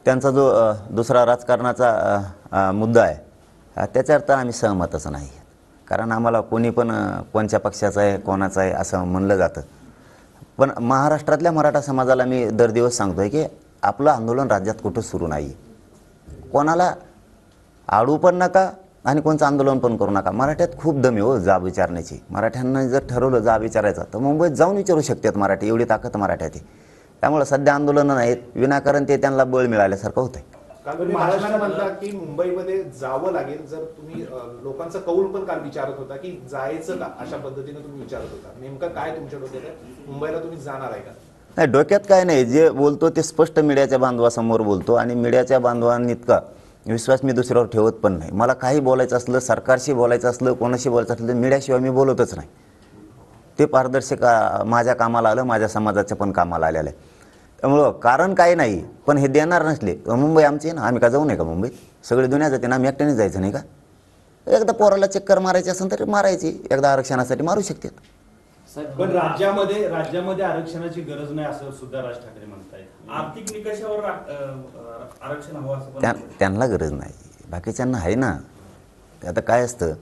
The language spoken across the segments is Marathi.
त्यांचा जो दुसरा राजकारणाचा मुद्दा आहे त्याच्यावर तर आम्ही सहमतच नाही, कारण आम्हाला कोणी पण कोणत्या पक्षाचा आहे कोणाचा आहे असं म्हणलं जातं. पण महाराष्ट्रातल्या मराठा समाजाला मी दर दिवस सांगतोय की आपलं आंदोलन राज्यात कुठं सुरू नाही, कोणाला आडू पण नका आणि कोणचं आंदोलन पण करू नका. मराठ्यात खूप दम आहे हो जाब विचारण्याची. मराठ्यांना जर ठरवलं जाब विचारायचं तर मुंबईत जाऊन विचारू शकतात मराठी, एवढी ताकद मराठ्यात आहे. त्यामुळे सध्या आंदोलनं नाहीत, विनाकारण ते त्यांना बळ मिळाल्यासारखं होतंय. काल महाराष्ट्र म्हणला की मुंबईमध्ये जावं लागेल, जर तुम्ही लोकांचा कौल पण काल विचारत होता की जायचं का, अशा पद्धतीने तुम्ही विचारत होता. नेमकं काय तुमच्या डोक्यात आहे, मुंबईला तुम्ही जाणार आहे का? नाही, डोक्यात काय नाही, जे बोलतो ते स्पष्ट मीडियाच्या बांधवासमोर बोलतो आणि मीडियाच्या बांधवांनी इतका विश्वास मी दुसऱ्यावर ठेवत पण नाही. मला काही बोलायचं असलं, सरकारशी बोलायचं असलं, कोणाशी बोलायचं असलं, मीडियाशिवाय मी बोलतच नाही. ते पारदर्शक माझ्या कामाला आलं, माझ्या समाजाच्या पण कामाला आलेलं आहे. त्यामुळं कारण काही नाही, पण हे देणार नसले मुंबई आमची आहे ना, आम्ही का जाऊ नये का मुंबईत? सगळी दुनिया जाते ना, आम्ही एकट्याने जायचं नाही का? एकदा पोराला चक्कर मारायची असेल तर मारायची, एकदा आरक्षणासाठी मारू शकतात. पण राज्यामध्ये आरक्षणाची गरज नाही असं सुद्धा राज ठाकरे म्हणतायत. आर्थिक निकषावर आरक्षण हवं असं त्यांना गरज नाही, बाकीच्यांना आहे ना. आता काय असतं,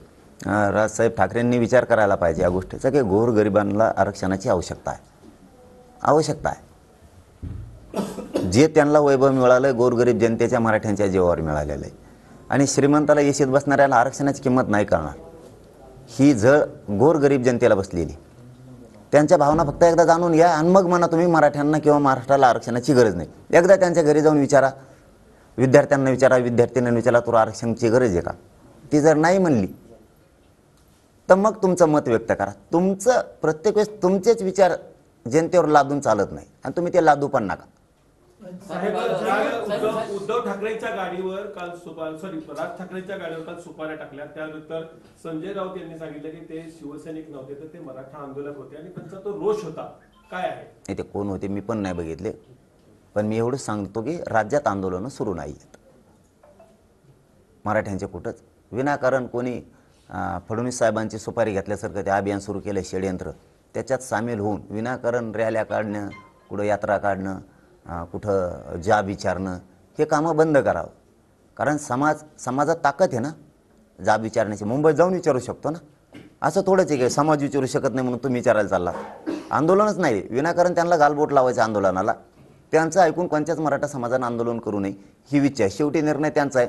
राजसाहेब ठाकरेंनी विचार करायला पाहिजे या गोष्टीचा की गोरगरिबांना आरक्षणाची आवश्यकता आहे. जे त्यांना वैभव मिळालं गोरगरीब जनतेच्या मराठ्यांच्या जीवावर मिळालेलं आहे. आणि श्रीमंताला येशीत बसणाऱ्याला आरक्षणाची किंमत नाही कळणार. ही झळ गोरगरीब जनतेला बसलेली. त्यांच्या भावना फक्त एकदा जाणून घ्या आणि मग म्हणा तुम्ही मराठ्यांना किंवा महाराष्ट्राला आरक्षणाची गरज नाही. एकदा त्यांच्या घरी जाऊन विचारा, विद्यार्थ्यांना विचारा, विद्यार्थ्यांना विचारा, तुला आरक्षणाची गरज आहे का? ती जर नाही म्हणली तर मग तुमचं मत व्यक्त करा. तुमचं प्रत्येक वेळेस तुमचेच विचार जनतेवर लादून चालत नाही आणि तुम्ही ते लादू पण नका. उद्धव ठाकरेंच्या गाडीवर काल राज ठाकरेंच्या गाडीवर काल सुपाऱ्या टाकल्या. त्यानंतर संजय राऊत यांनी सांगितलं की ते शिवसैनिक नव्हते तर ते मराठा आंदोलक होते आणि त्यांचा तो रोष होता. काय आहे ते कोण होते मी पण नाही बघितले, पण मी एवढंच सांगतो की राज्यात आंदोलनं सुरू नाही आहेत मराठ्यांचे कुठंच. विनाकारण कोणी फडणवीस साहेबांची सुपारी घेतल्यासारखं ते अभियान सुरू केलं, षडयंत्र. त्याच्यात सामील होऊन विनाकारण रॅल्या काढणं, कुठं यात्रा काढणं, कुठं जाब विचारणं, हे कामं बंद करावं. कारण समाजात ताकद आहे ना जाब विचारण्याची. मुंबईत जाऊन विचारू शकतो ना, असं थोडंच आहे की समाज विचारू शकत नाही म्हणून तुम्ही विचारायला चालला. आंदोलनच नाही, विनाकारण त्यांना गालबोट लावायचं आंदोलनाला. त्यांचं ऐकून कोणत्याच मराठा समाजानं आंदोलन करू नये ही इच्छा आहे. शेवटी निर्णय त्यांचा आहे.